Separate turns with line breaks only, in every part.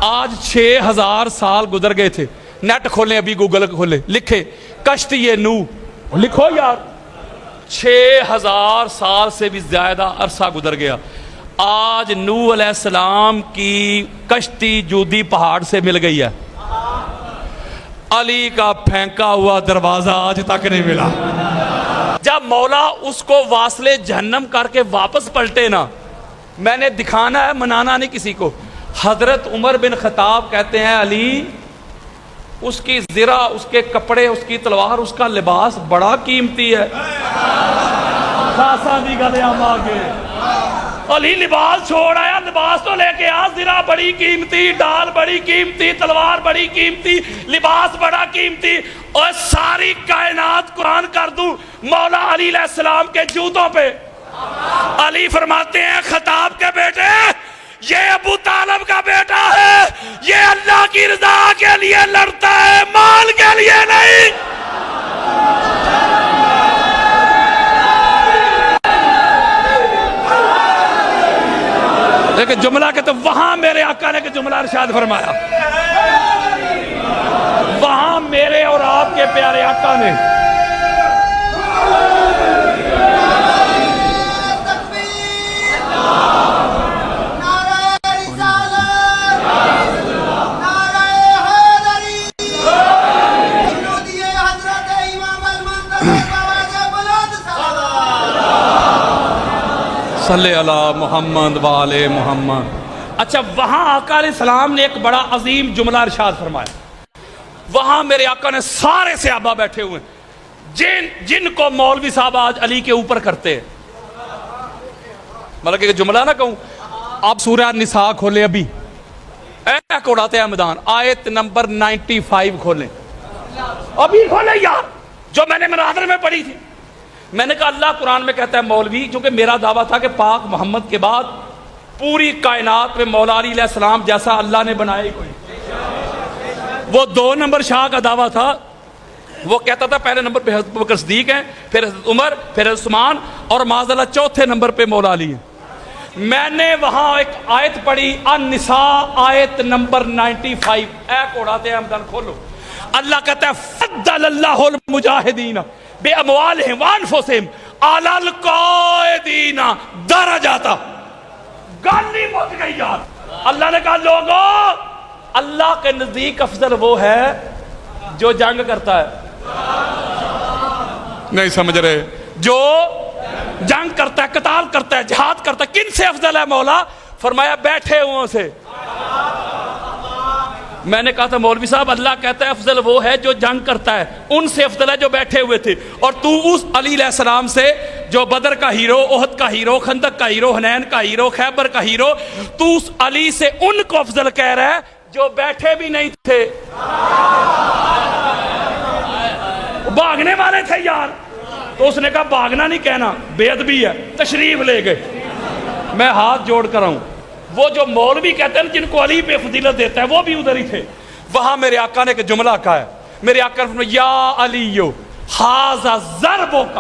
آج 6000 سال گزر گئے تھے. نیٹ کھولیں ابھی, گوگل کھولیں, لکھیں کشتی نوح, لکھو یار. 6000 سال سے بھی زیادہ عرصہ گزر گیا. آج نوح علیہ السلام کی کشتی جودی پہاڑ سے مل گئی ہے. علی کا پھینکا ہوا دروازہ آج تک نہیں ملا. جب مولا اس کو واصل جہنم کر کے واپس پلٹے نا, میں نے دکھانا ہے, منانا نہیں کسی کو. حضرت عمر بن خطاب کہتے ہیں علی, اس کی زرہ, اس کے کپڑے, اس کی تلوار, اس کا لباس بڑا قیمتی ہے. خاصا دی گلے ہم آگے, علی لباس چھوڑ آیا, لباس تو لے کے آ. زرہ بڑی قیمتی, ڈال بڑی قیمتی, تلوار بڑی قیمتی, لباس بڑا قیمتی, اور ساری کائنات قرآن کر دوں مولا علی علیہ السلام کے جوتوں پہ. علی فرماتے ہیں خطاب کے بیٹے, یہ ابو طالب کا بیٹا ہے, یہ اللہ کی رضا کے لیے لڑتا ہے, مال کے لیے نہیں. ایک جملہ کہ تو وہاں میرے آقا نے کہ جملہ ارشاد فرمایا, وہاں میرے اور آپ کے پیارے آقا نے صلی اللہ محمد وآلِ محمد. اچھا, وہاں آقا علیہ السلام نے ایک بڑا عظیم جملہ ارشاد فرمایا. وہاں میرے آقا نے سارے صحابہ بیٹھے ہوئے جن کو مولوی صاحب آج علی کے اوپر کرتے ہیں, مطلب کہ جملہ نہ کہوں. آپ سورہ نساء کھولیں ابھی, ایک اڑاتے ہیں میدان, آیت نمبر 95 کھولیں, ابھی کھولیں یار, جو میں نے مناظر میں پڑھی تھی. میں نے کہا اللہ قرآن میں کہتا ہے مولوی, چونکہ میرا دعویٰ تھا کہ پاک محمد کے بعد پوری کائنات میں مولا علی علیہ السلام جیسا اللہ نے بنایا ہی کوئی. وہ 2 نمبر شاہ کا دعویٰ تھا, وہ کہتا تھا پہلے نمبر پہ حضرت بکر صدیق ہیں, پھر حضرت عمر, پھر حضرت عثمان, اور معاذ اللہ چوتھے نمبر پہ مولا علی ہیں. میں نے وہاں ایک آیت پڑھی, النساء آیت نمبر 95, ایک اڑاتے ہیں ہم کھولو. اللہ کہتا ہے فضل اللہ المجاہدین بے اموالہم وانفسہم علی القائدین درجاتا. گالی مت گئی یار. اللہ نے کہا لوگوں, اللہ کے نزدیک افضل وہ ہے جو جنگ کرتا ہے. نہیں سمجھ رہے, جو جنگ کرتا ہے, قتال کرتا ہے, جہاد کرتا ہے. کن سے افضل ہے مولا؟ فرمایا بیٹھے ہوں سے. میں نے کہا تھا مولوی صاحب اللہ کہتا ہے افضل وہ ہے جو جنگ کرتا ہے, ان سے افضل ہے جو بیٹھے ہوئے تھے. اور تو اس علی علیہ السلام سے جو بدر کا ہیرو, احد کا ہیرو, خندق کا ہیرو, حنین کا ہیرو, خیبر کا ہیرو, تو اس علی سے ان کو افضل کہہ رہا ہے جو بیٹھے بھی نہیں تھے, بھاگنے والے تھے یار. تو اس نے کہا بھاگنا نہیں کہنا, بے ادبی ہے. تشریف لے گئے. میں ہاتھ جوڑ کر ہوں, وہ جو مولوی کہتے ہیں جن کو علی پہ فضیلت دیتا ہے وہ بھی ادھر ہی تھے. وہاں میرے آقا نے ایک جملہ کہا ہے, میرے آقا نے فرمایا یا علیو ھذا ضربک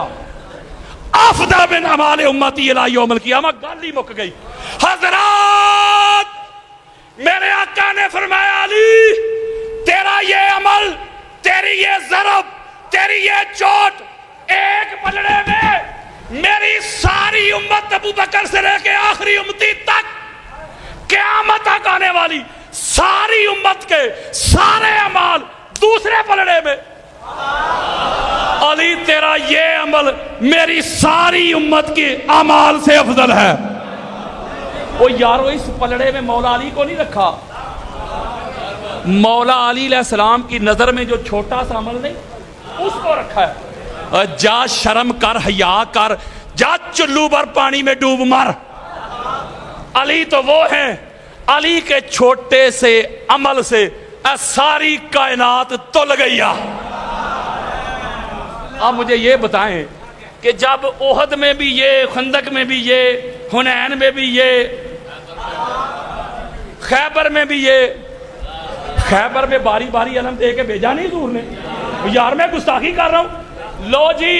افضل من اعمال امتی الی یوم القیامہ. گالی مک گئی. حضرات میرے آقا نے فرمایا علی تیرا یہ عمل, تیری یہ ضرب, تیری یہ چوٹ, ایک پلڑے میں میری ساری امت ابو بکر سے لے کے آخری امتی تک قیامت تک آنے والی ساری امت کے سارے اعمال دوسرے پلڑے میں. علی تیرا یہ عمل میری ساری امت کے اعمال سے افضل ہے. وہ یارو اس پلڑے میں مولا علی کو نہیں رکھا. مولا علی علیہ السلام کی نظر میں جو چھوٹا سا عمل نہیں, اس کو رکھا ہے. جا شرم کر, حیا کر, جا چلو بھر پانی میں ڈوب مر. علی تو وہ ہیں, علی کے چھوٹے سے عمل سے ساری کائنات تل گئی. آپ مجھے یہ بتائیں کہ جب احد میں بھی یہ, خندق میں بھی یہ, حنین میں بھی یہ, خیبر میں بھی یہ, خیبر میں باری باری علم دے کے بھیجا نہیں حضور نے. یار میں گستاخی کر رہا ہوں. لو جی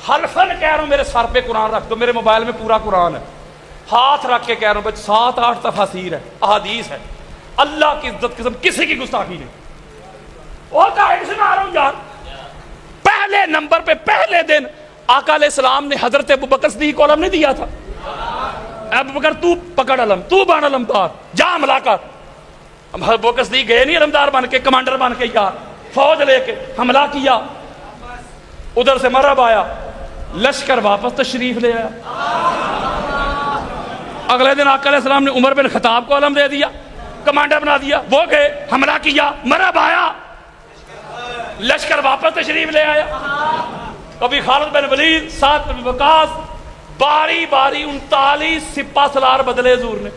حلفن کہہ رہا ہوں میرے سر پہ قرآن رکھ دو, میرے موبائل میں پورا قرآن ہے, ہاتھ رکھ کے کہہ رہا ہوں 7-8 تفاسیر ہے, احادیث ہے. اللہ کی عزت قسم کسی کی گستاخی نہیں. اور قائد سنا رہا ہوں یار. پہلے نمبر پہ پہلے دن آقا علیہ السلام نے حضرت ابوبکر صدیق کو علم نہیں دیا تھا. ابوبکر تو پکڑ علم, تو بن علمدار, جا حملہ کر. ابوبکر صدیق گئے نہیں علمدار بن کے, کمانڈر بن کے یار, فوج لے کے حملہ کیا, ادھر سے مرب آیا, لشکر واپس تشریف لے آیا. اگلے دن آقا علیہ السلام نے عمر بن خطاب کو علم دے دیا, کمانڈر بنا دیا, وہ گئے حملہ کیا, مرب آیا, لشکر واپس تشریف لے آیا. کبھی خالد بن ولید, سعد بن وقاص, باری باری 39 سپہ سالار بدلے حضور نے.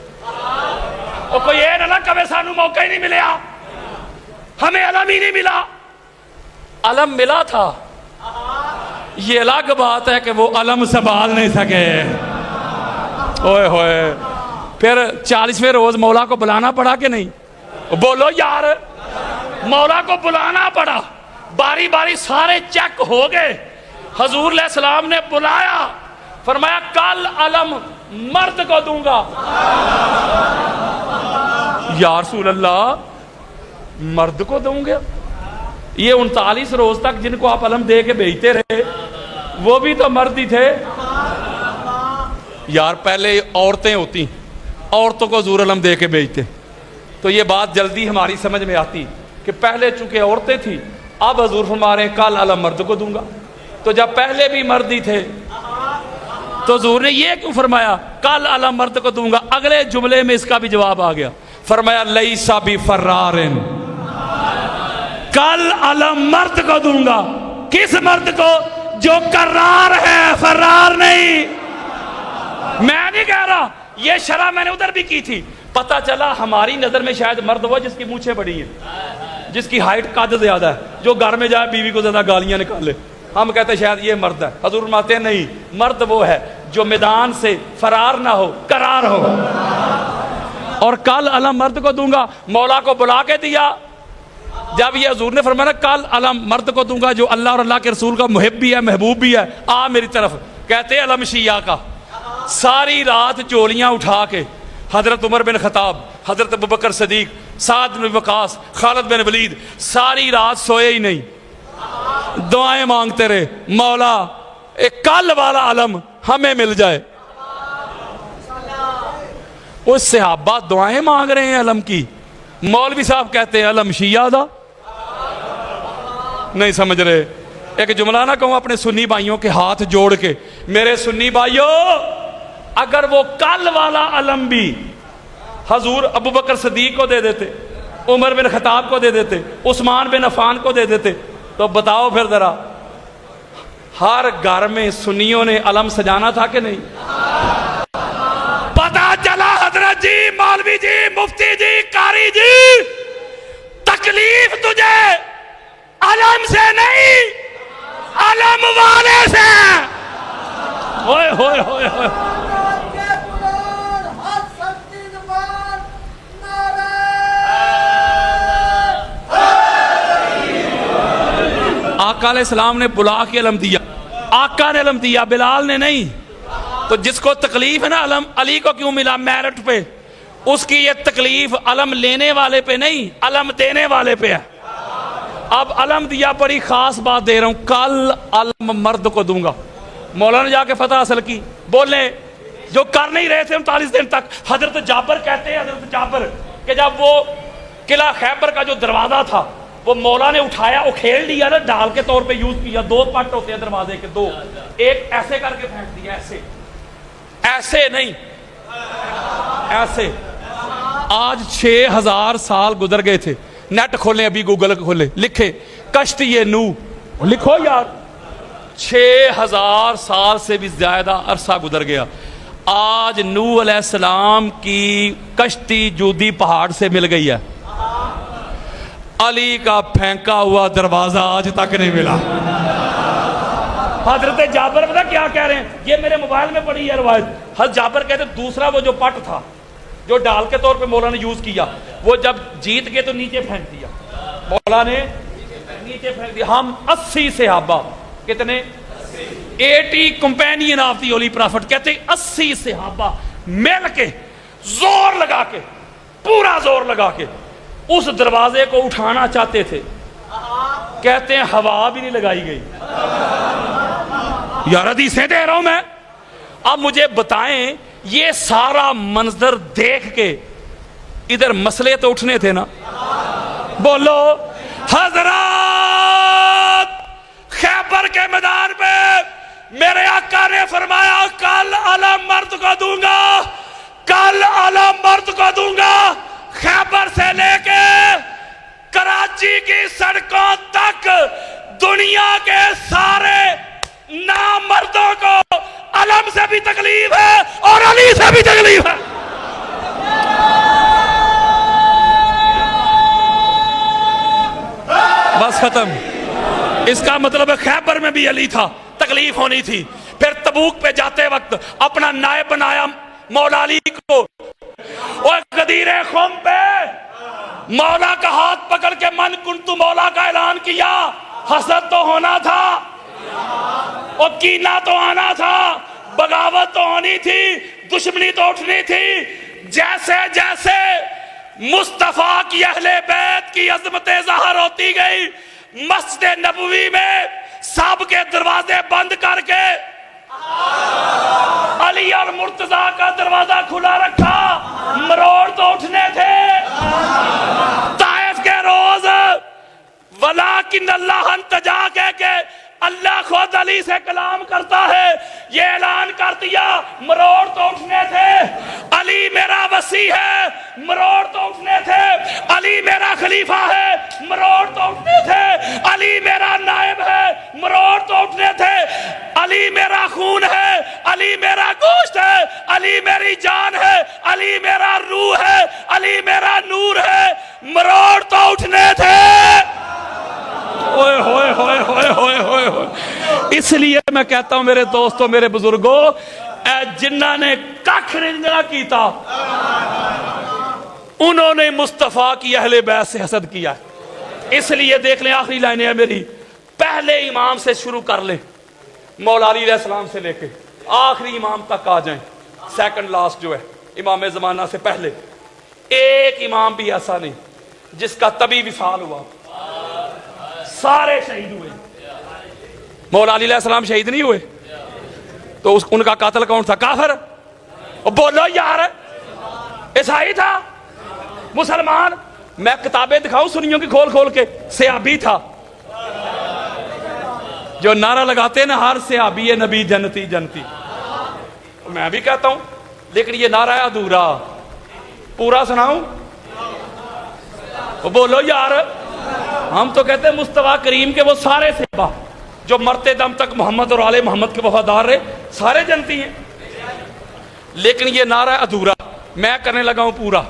اور کوئی یہ نہ کبھی سانو موقع ہی نہیں ملیا, ہمیں علم ہی نہیں ملا. علم ملا تھا, یہ الگ بات ہے کہ وہ علم سنبھال نہیں سکے. اوئے ہوئے, پھر 40ویں روز مولا کو بلانا پڑا کہ نہیں؟ بولو یار, مولا کو بلانا پڑا. باری باری سارے چیک ہو گئے, حضور علیہ السلام نے بلایا, فرمایا کل علم مرد کو دوں گا. یا رسول اللہ, مرد کو دوں گا؟ یہ 39 روز تک جن کو آپ علم دے کے بھیجتے رہے وہ بھی تو مرد ہی تھے یار. پہلے عورتیں ہوتی, عورتوں کو حضور علم دے کے بھیجتے, تو یہ بات جلدی ہماری سمجھ میں آتی کہ پہلے چونکہ عورتیں تھیں, اب حضور فرما رہے ہیں کل علم مرد کو دوں گا. تو جب پہلے بھی مرد ہی تھے تو حضور نے یہ کیوں فرمایا کل علم مرد کو دوں گا؟ اگلے جملے میں اس کا بھی جواب آ گیا, فرمایا لیسا بفرارن, کل علم مرد کو دوں گا. کس مرد کو؟ جو قرار ہے, فرار نہیں. میں نہیں کہہ رہا, یہ شرح میں نے ادھر بھی کی تھی. پتہ چلا ہماری نظر میں شاید مرد وہ جس کی مونچھیں بڑی ہیں, جس کی ہائٹ قد زیادہ ہے, جو گھر میں جائے بیوی کو زیادہ گالیاں نکالے. ہم کہتے ہیں شاید یہ مرد ہے. حضور فرماتے ہیں نہیں, مرد وہ ہے جو میدان سے فرار نہ ہو, قرار ہو. اور کل علم مرد کو دوں گا, مولا کو بلا کے دیا. جب یہ حضور نے فرمایا کل علم مرد کو دوں گا جو اللہ اور اللہ کے رسول کا محب بھی ہے, محبوب بھی ہے, آ میری طرف. کہتے ہیں علم شیعہ کا. ساری رات چولیاں اٹھا کے حضرت عمر بن خطاب, حضرت ابوبکر صدیق, سعد بن وقاص, خالد بن ولید ساری رات سوئے ہی نہیں, دعائیں مانگتے رہے, مولا ایک کل والا علم ہمیں مل جائے. وہ صحابہ دعائیں مانگ رہے ہیں علم کی, مولوی صاحب کہتے ہیں علم شیعہ دا. نہیں سمجھ رہے. ایک جملہ نہ کہوں اپنے سنی بھائیوں کے ہاتھ جوڑ کے, میرے سنی بھائیوں, اگر وہ کل والا علم بھی حضور ابوبکر صدیق کو دے دیتے, عمر بن خطاب کو دے دیتے, عثمان بن عفان کو دے دیتے, تو بتاؤ پھر ذرا ہر گھر میں سنیوں نے علم سجانا تھا کہ نہیں؟ پتا چلا حضرت جی, مولوی جی, مفتی جی, قاری جی, تکلیف تجھے علم سے نہیں, علم والے سے. ہوئے ہوئے ہوئے ہوئے. آقا علیہ السلام نے بلا کے علم دیا, آقا نے علم دیا, بلال نے نہیں. تو جس کو تکلیف ہے نا علم, علی کو کیوں ملا میرٹ پہ, اس کی یہ تکلیف علم لینے والے پہ نہیں, علم دینے والے پہ ہے. اب علم دیا, بڑی خاص بات دے رہا ہوں, کل علم مرد کو دوں گا. مولا نے جا کے فتح حاصل کی. بولے جو کر نہیں رہے تھے 39 دن تک. حضرت جابر کہتے ہیں, حضرت جابر, کہ جب وہ قلعہ خیبر کا جو دروازہ تھا وہ مولا نے اٹھایا, وہ کھیل لیا نا, ڈال کے طور پہ یوز کیا. 2 پٹ ہوتے ہیں دروازے کے, 2, ایک ایسے کر کے پھینک دیا, ایسے, ایسے نہیں, ایسے. آج 6000 سال گزر گئے تھے. نیٹ کھولیں, ابھی گوگل کھولیں, لکھے کشتی نوح, لکھو یار. 6000 سال سے بھی زیادہ عرصہ گزر گیا. آج نوح علیہ السلام کی کشتی جودی پہاڑ سے مل گئی ہے. علی کا پھینکا ہوا دروازہ آج تک نہیں ملا. حضرت جابر پتہ کیا کہہ رہے ہیں, یہ میرے موبائل میں پڑی ہے روایت. حضرت جابر کہتے ہیں دوسرا وہ جو پٹ تھا جو ڈال کے طور پہ مولا نے یوز کیا, وہ جب جیت گئے تو نیچے پھینک دیا, مولا نے نیچے پھینک دیا. ہم 80 صحابہ, کتنے, 80 companion of the Holi profit, کہتے ہیں 80 صحابہ مل کے زور لگا کے پورا زور لگا کے اس دروازے کو اٹھانا چاہتے تھے. کہتے ہیں ہوا بھی نہیں لگائی گئی. یار حدیثیں دے رہا ہوں میں. اب مجھے بتائیں یہ سارا منظر دیکھ کے ادھر مسئلے تو اٹھنے تھے نا. بولو حضرات خیبر کے میدان پہ میرے آقا نے فرمایا کل علم مرد کو دوں گا, کل علم مرد کو دوں گا. خیبر سے لے کے کراچی کی سڑکوں تک دنیا کے سارے نامردوں کو علم سے بھی تکلیف ہے اور علی سے بھی تکلیف ہے. بس ختم. اس کا مطلب ہے خیبر میں بھی علی تھا, تکلیف ہونی تھی. پھر تبوک پہ جاتے وقت اپنا نائب بنایا مولا علی کو, اور غدیر خم پہ مولا کا ہاتھ پکڑ کے من کنتو مولا کا اعلان کیا. حسد تو ہونا تھا اور کینہ تو آنا تھا, بغاوت تو ہونی تھی, دشمنی تو اٹھنی تھی. جیسے جیسے مصطفیٰ کی اہل بیت کی عظمتیں ظاہر ہوتی گئی, مسجد نبوی میں سب کے دروازے بند کر کے علی اور مرتضیٰ کا دروازہ کھلا رکھا. مروڑ تو اٹھنے تھے. طائف کے روز ولیکن اللہ انتجا کہہ کے اللہ خود علی سے کلام کرتا ہے, یہ اعلان کر دیا. مروڑ تو اٹھنے تھے. علی میرا وصی ہے, مروڑ تو اٹھنے تھے. علی میرا خلیفہ ہے, مروڑ تو اٹھنے تھے. علی میرا نائب ہے, مروڑ تو اٹھنے تھے. علی میرا خون ہے, علی میرا گوشت ہے, علی میری جان ہے, علی میرا روح ہے, علی میرا نور ہے, مروڑ تو اٹھنے تھے. ہوئے ہوئے ہوئے ہوئے ہوئے ہوئے ہوئے. اس لیے میں کہتا ہوں میرے دوستوں, میرے بزرگوں, جنہاں نے ککھ نہیں کیتا انہوں نے مصطفیٰ کی اہل بیت سے حسد کیا. اس لیے دیکھ لیں آخری لائنیں ہیں میری, پہلے امام سے شروع کر لیں, مولا علی علیہ السلام سے لے کے آخری امام تک آ جائیں. سیکنڈ لاسٹ جو ہے امام زمانہ سے پہلے, ایک امام بھی ایسا نہیں جس کا تبھی وصال ہوا. سارے شہید ہوئے. مولا علی علیہ السلام شہید نہیں ہوئے تو ان کا قاتل کون تھا؟ کافر. بولو یار, عیسائی تھا, مسلمان. میں کتابیں دکھاؤں سنیوں کی کھول کھول کے. صحابی تھا. جو نعرہ لگاتے ہیں نا ہر صحابی نبی جنتی جنتی, میں بھی کہتا ہوں, لیکن یہ نعرہ ہے ادھورا. پورا سناؤں؟ بولو یار. ہم تو کہتے ہیں مصطفیٰ کریم کے وہ سارے صحابہ جو مرتے دم تک محمد اور آل محمد کے وفادار رہے, سارے جنتی ہیں. لیکن یہ نعرہ ادھورا, میں کرنے لگا ہوں پورا.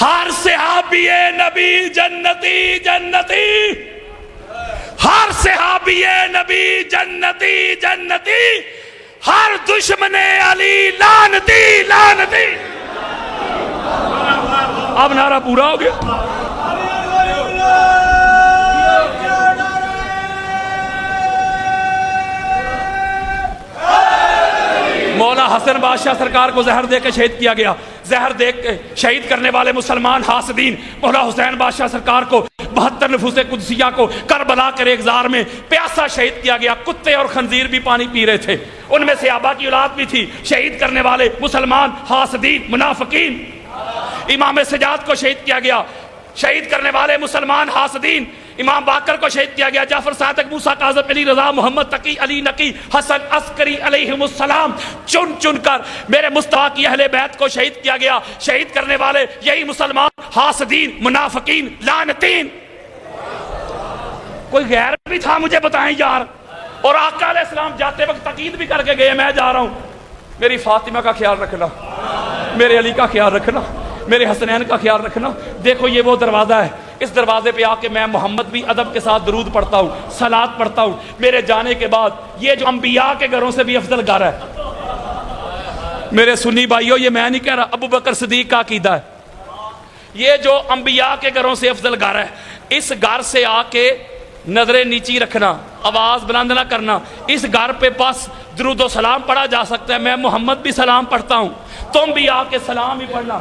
ہر صحابی نبی جنتی جنتی, ہر صحابی نبی جنتی جنتی, ہر دشمن علی لعنتی لعنتی. اب نعرہ پورا ہو گیا. مولا حسن بادشاہ سرکار کو زہر دے کے شہید کیا گیا. زہر دے کے شہید کرنے والے مسلمان حاسدین مولا حسین بادشاہ سرکار کو 72 نفوس قدسیہ کو کربلا کے ریگزار میں پیاسا شہید کیا گیا. کتے اور خنزیر بھی پانی پی رہے تھے. ان میں صحابہ کی اولاد بھی تھی. شہید کرنے والے مسلمان حاسدین منافقین. امام سجاد کو شہید کیا گیا. شہید کرنے والے مسلمان حاسدین. امام باقر کو شہید کیا گیا. جعفر صادق, موسیٰ کاظم, علی رضا, محمد تقی, علی نقی, حسن عسکری علیہم السلام چن چن کر میرے مصطفیٰ کی اہل بیت کو شہید کیا گیا. شہید کرنے والے یہی مسلمان حاسدین منافقین لعنتین. کوئی غیر بھی تھا مجھے بتائیں یار. اور آقا علیہ السلام جاتے وقت تقید بھی کر کے گئے, میں جا رہا ہوں, میری فاطمہ کا خیال رکھنا, میرے علی کا خیال رکھنا, میرے حسنین کا خیال رکھنا. دیکھو یہ وہ دروازہ ہے, اس دروازے پہ آ کے میں محمد بھی ادب کے ساتھ درود پڑھتا ہوں, صلات پڑھتا ہوں. میرے جانے کے بعد یہ جو انبیاء کے گھروں سے بھی افضل گھر ہے, میرے سنی بھائیوں, یہ میں نہیں کہہ رہا, ابو بکر صدیق کا عقیدہ ہے. یہ جو انبیاء کے گھروں سے افضل گھر ہے, اس گھر سے آ کے نظریں نیچی رکھنا, آواز بلند نہ کرنا. اس گھر پہ بس درود و سلام پڑھا جا سکتا ہے. میں محمد بھی سلام پڑھتا ہوں, تم بھی آ کے سلام ہی پڑھنا.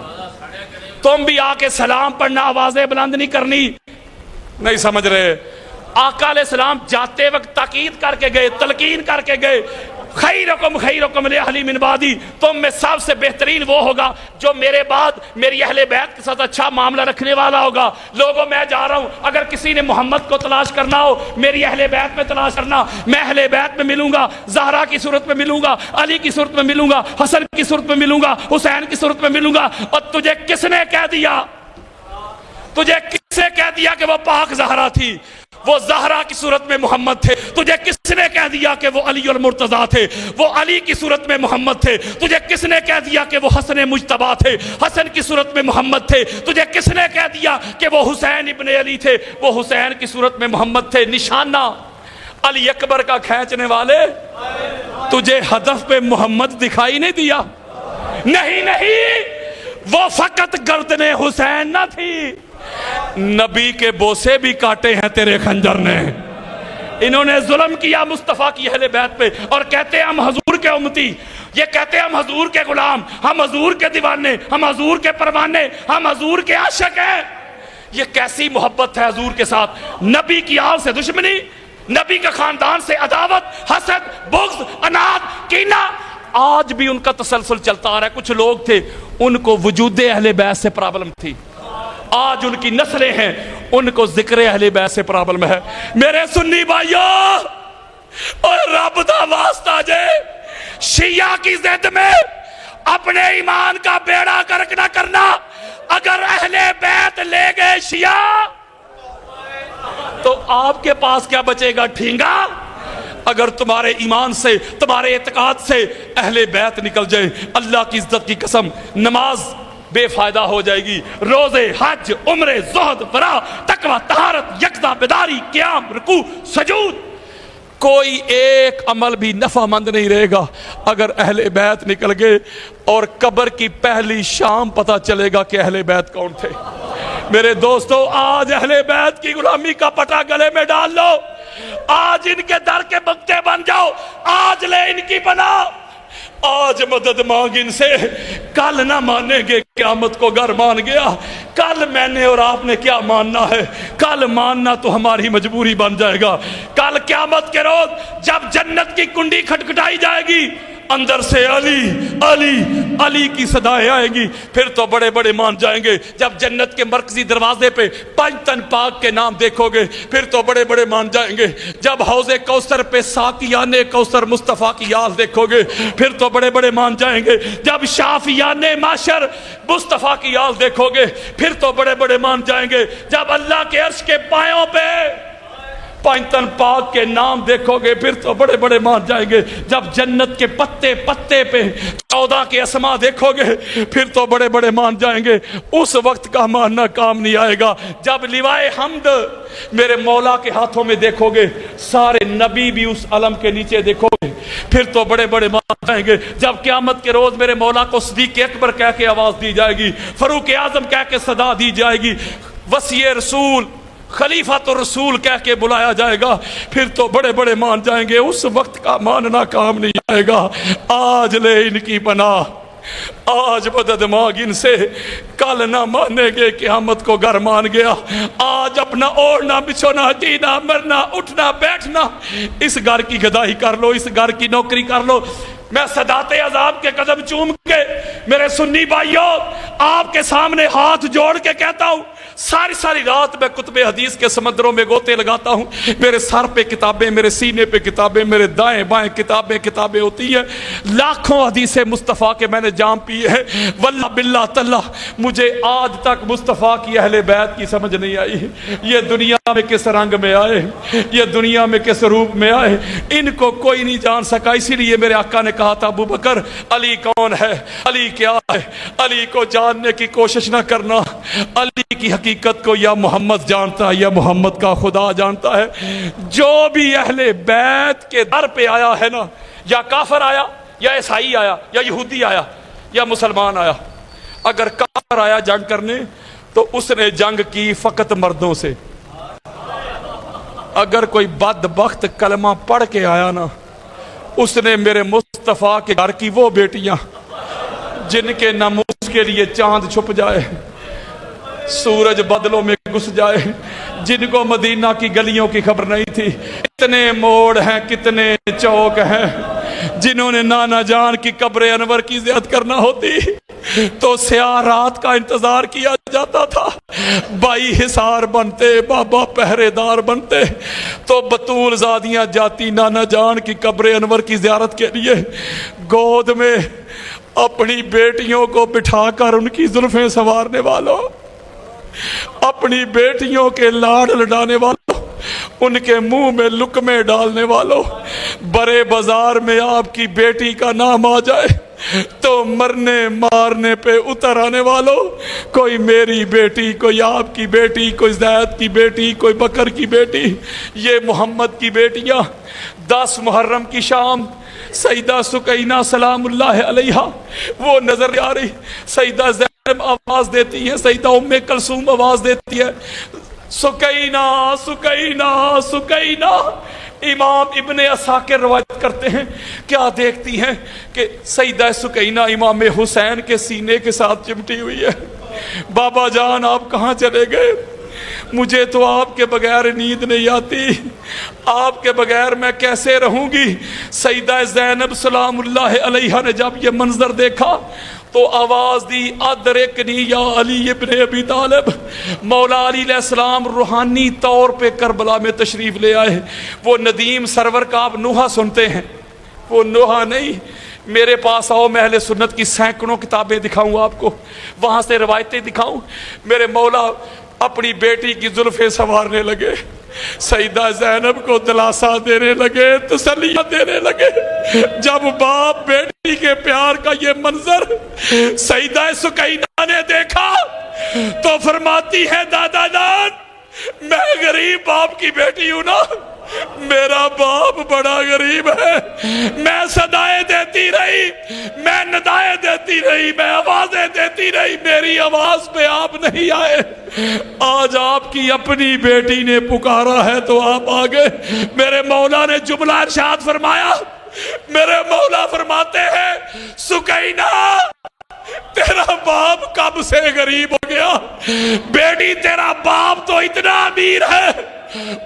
تم بھی آ کے سلام پڑھنا، آوازیں بلند نہیں کرنی. نہیں سمجھ رہے. آقا علیہ السلام جاتے وقت تاکید کر کے گئے، تلقین کر کے گئے، خیرکم لأہلی من بعدی، تم میں سب سے بہترین وہ ہوگا جو میرے بعد میری اہل بیت کے ساتھ اچھا معاملہ رکھنے والا ہوگا. لوگوں میں جا رہا ہوں، اگر کسی نے محمد کو تلاش کرنا ہو میری اہل بیت میں تلاش کرنا. میں اہل بیت میں ملوں گا، زہرا کی صورت میں ملوں گا، علی کی صورت میں ملوں گا، حسن کی صورت میں ملوں گا، حسین کی صورت میں ملوں گا. اور تجھے کس نے کہہ دیا، تجھے کس نے کہہ دیا کہ وہ پاک زہرا تھی؟ وہ زہرا کی صورت میں محمد تھے. تجھے کس نے کہہ دیا کہ وہ علی المرتضیٰ تھے؟ وہ علی کی صورت میں محمد تھے. تجھے کس نے کہہ دیا کہ وہ حسن مجتبیٰ تھے؟ حسن کی صورت میں محمد تھے. تجھے کس نے کہہ دیا کہ وہ حسین ابن علی تھے؟ وہ حسین کی صورت میں محمد تھے. نشانہ علی اکبر کا کھینچنے والے، تجھے ہدف پہ محمد دکھائی نہیں دیا؟ نہیں، وہ فقط گردن حسین نہ تھی، نبی کے بوسے بھی کاٹے ہیں تیرے خنجر نے. انہوں نے ظلم کیا مصطفیٰ کی اہل بیت پہ، اور کہتے ہیں ہم حضور کے امتی، یہ کہتے ہیں ہم حضور کے غلام، ہم حضور کے دیوانے، ہم حضور کے پروانے، ہم حضور کے عاشق ہیں. یہ کیسی محبت ہے حضور کے ساتھ؟ نبی کی آل سے دشمنی، نبی کے خاندان سے عداوت، حسد، بغض، عناد، کینہ. آج بھی ان کا تسلسل چلتا آ رہا ہے. کچھ لوگ تھے ان کو وجود اہل بیت سے پرابلم تھی، آج ان کی نسلیں ہیں ان کو ذکر اہل بیت سے پرابلم ہے. میرے سنی بھائیو، اور رب دا واسطہ جے شیعہ کی ضد میں اپنے ایمان کا بیڑا غرق نہ کرنا. اگر اہل بیت لے گئے شیعہ تو آپ کے پاس کیا بچے گا؟ ٹھینگا. اگر تمہارے ایمان سے، تمہارے اعتقاد سے اہل بیت نکل جائے، اللہ کی عزت کی قسم نماز بے فائدہ ہو جائے گی. روزے، حج، عمرے، زہد، ورع، تقوی، طہارت، یکتا، بیداری، قیام، رکوع، سجود، کوئی ایک عمل بھی نفع مند نہیں رہے گا اگر اہل بیت نکل گئے. اور قبر کی پہلی شام پتہ چلے گا کہ اہل بیت کون تھے. میرے دوستو، آج اہل بیت کی غلامی کا پٹا گلے میں ڈال لو، آج ان کے در کے بکتے بن جاؤ، آج لے ان کی پناہ، آج مدد مانگ ان سے. کل نہ مانیں گے، قیامت کو گر مان گیا. کل میں نے اور آپ نے کیا ماننا ہے؟ کل ماننا تو ہماری مجبوری بن جائے گا. کل قیامت کے روز جب جنت کی کنڈی کھٹکھٹائی جائے گی، اندر سے علی علی علی کی صدائیں آئیں گی، پھر تو بڑے بڑے مان جائیں گے. جب جنت کے مرکزی دروازے پہ پنجتن پاک کے نام دیکھو گے، پھر تو بڑے بڑے مان جائیں گے. جب حوض کوثر پہ ساقیان کوثر مصطفیٰ کی یاد دیکھو گے، پھر تو بڑے بڑے مان جائیں گے. جب شافیان معاشر مصطفیٰ کی یاد دیکھو گے، پھر تو بڑے بڑے مان جائیں گے. جب اللہ کے عرش کے پایوں پہ پنجتن پاک کے نام دیکھو گے، پھر تو بڑے بڑے مان جائیں گے. جب جنت کے پتے پتے پہ 14 کے اسما دیکھو گے، پھر تو بڑے بڑے مان جائیں گے. اس وقت کا ماننا کام نہیں آئے گا. جب لوائے حمد میرے مولا کے ہاتھوں میں دیکھو گے، سارے نبی بھی اس علم کے نیچے دیکھو گے، پھر تو بڑے بڑے مان جائیں گے. جب قیامت کے روز میرے مولا کو صدیق اکبر کہہ کے آواز دی جائے گی، فاروق اعظم کہہ کے صدا دی جائے گی، وصی رسول، خلیفۃ الرسول کہہ کے بلایا جائے گا، پھر تو بڑے بڑے مان جائیں گے. اس وقت کا ماننا کام نہیں آئے گا. آج لے ان کی پناہ، آج مدد مانگ ان سے. کل نہ مانیں گے، قیامت کو گر مان گیا. آج اپنا اوڑھنا بچھونا، جینا مرنا، اٹھنا بیٹھنا، اس گھر کی گدائی کر لو، اس گھر کی نوکری کر لو. میں صدات عذاب کے قدم چوم کے میرے سنی بھائیوں آپ کے سامنے ہاتھ جوڑ کے کہتا ہوں، ساری ساری رات میں کتب حدیث کے سمندروں میں گوتے لگاتا ہوں. میرے سر پہ کتابیں، میرے سینے پہ کتابیں، میرے دائیں بائیں کتابیں ہوتی ہیں. لاکھوں حدیث مصطفیٰ کے میں نے جام پیے ہیں. واللہ باللہ تاللہ مجھے آج تک مصطفیٰ کی اہل بیت کی سمجھ نہیں آئی. یہ دنیا میں کس رنگ میں آئے، یہ دنیا میں کس روپ میں آئے، ان کو کوئی نہیں جان سکا. اسی لیے میرے آقا نے کہا تھا، ابو بکر علی کون ہے، علی کیا ہے، علی کو جاننے کی کوشش نہ کرنا. علی کی حقیقت کو یا محمد جانتا ہے یا محمد کا خدا جانتا ہے. جو بھی اہل بیت کے در پہ آیا ہے نا، یا کافر آیا، یا عیسائی آیا، یا یہودی آیا، یا مسلمان آیا. اگر کافر آیا جنگ کرنے تو اس نے جنگ کی فقط مردوں سے. اگر کوئی بدبخت کلمہ پڑھ کے آیا نا، اس نے میرے مصطفیٰ کے گھر کی وہ بیٹیاں جن کے ناموس کے لیے چاند چھپ جائے، سورج بادلوں میں گھس جائے، جن کو مدینہ کی گلیوں کی خبر نہیں تھی. کتنے موڑ ہیں، کتنے چوک ہیں، جنہوں نے نانا جان کی قبر انور کی زیارت کرنا ہوتی تو سیاہ رات کا انتظار کیا جاتا تھا. بائی حصار بنتے، بابا پہرے دار بنتے تو بطول زادیاں جاتی نانا جان کی قبر انور کی زیارت کے لیے. گود میں اپنی بیٹیوں کو بٹھا کر ان کی زلفیں سنوارنے والوں، اپنی بیٹیوں کے لاڑ لڈانے والوں، ان کے منہ میں لقمے ڈالنے والوں، برے بازار میں آپ کی بیٹی کا نام آ جائے تو مرنے مارنے پہ اتر آنے والوں، کوئی میری بیٹی، کوئی آپ کی بیٹی، کوئی زید کی بیٹی، کوئی بکر کی بیٹی. یہ محمد کی بیٹیاں 10 محرم کی شام سیدہ سکینہ سلام اللہ علیہا وہ نظر آ رہی. سیدہ زینب آواز دیتی ہے، سیدہ ام کلثوم آواز دیتی ہے، سکینہ سکینہ سکینہ. امام ابن عساکر روایت کرتے ہیں، کیا دیکھتی ہیں کہ سیدہ سکینہ امام حسین کے سینے کے ساتھ چمٹی ہوئی ہے. بابا جان آپ کہاں چلے گئے؟ مجھے تو آپ کے بغیر نیند نہیں آتی، آپ کے بغیر میں کیسے رہوں گی. سیدہ زینب سلام اللہ علیہا نے جب یہ منظر دیکھا تو آواز دی، ادرکنی یا علی ابن ابی طالب. مولا علی علیہ السلام روحانی طور پہ کربلا میں تشریف لے آئے. وہ ندیم سرور کا آپ نوحہ سنتے ہیں، وہ نوحہ نہیں. میرے پاس آؤ، میں اہل سنت کی سینکڑوں کتابیں دکھاؤں آپ کو، وہاں سے روایتیں دکھاؤں. میرے مولا اپنی بیٹی کی زلفیں سنوارنے لگے، سیدہ زینب کو دلاسا دینے لگے، تسلیاں دینے لگے. جب باپ بیٹی کے پیار کا یہ منظر سیدہ سکینہ نے دیکھا تو فرماتی ہے، دادا جان میں غریب باپ کی بیٹی ہوں نا، میرا باپ بڑا غریب ہے. میں صدائیں دیتی رہی، میں ندائیں دیتی رہی، میں آوازیں دیتی رہی، میری آواز پہ آپ نہیں آئے. آج آپ کی اپنی بیٹی نے پکارا ہے تو آپ آ گئے. میرے مولا نے جملہ ارشاد فرمایا، میرے مولا فرماتے ہیں، سکینہ تیرا باپ کب سے غریب ہو گیا؟ بیٹی تیرا باپ تو اتنا امیر ہے،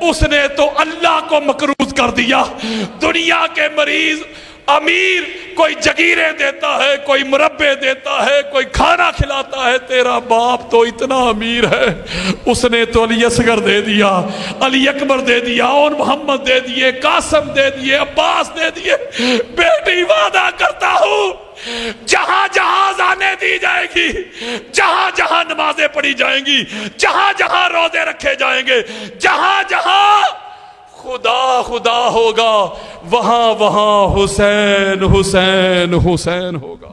اس نے تو اللہ کو مقروض کر دیا. دنیا کے مریض امیر کوئی جگیریں دیتا ہے، کوئی مربے دیتا ہے، کوئی کھانا کھلاتا ہے. تیرا باپ تو اتنا امیر ہے، اس نے تو علی اصغر دے دیا، علی اکبر دے دیا، اور محمد دے دیے، قاسم دے دیے، عباس دے دیے. بیٹی وعدہ کرتا ہوں جہاں جہاں اذانیں دی جائے گی، جہاں جہاں نمازیں پڑھی جائیں گی، جہاں جہاں روزے رکھے جائیں گے، جہاں جہاں خدا خدا ہوگا، وہاں وہاں حسین حسین حسین ہوگا.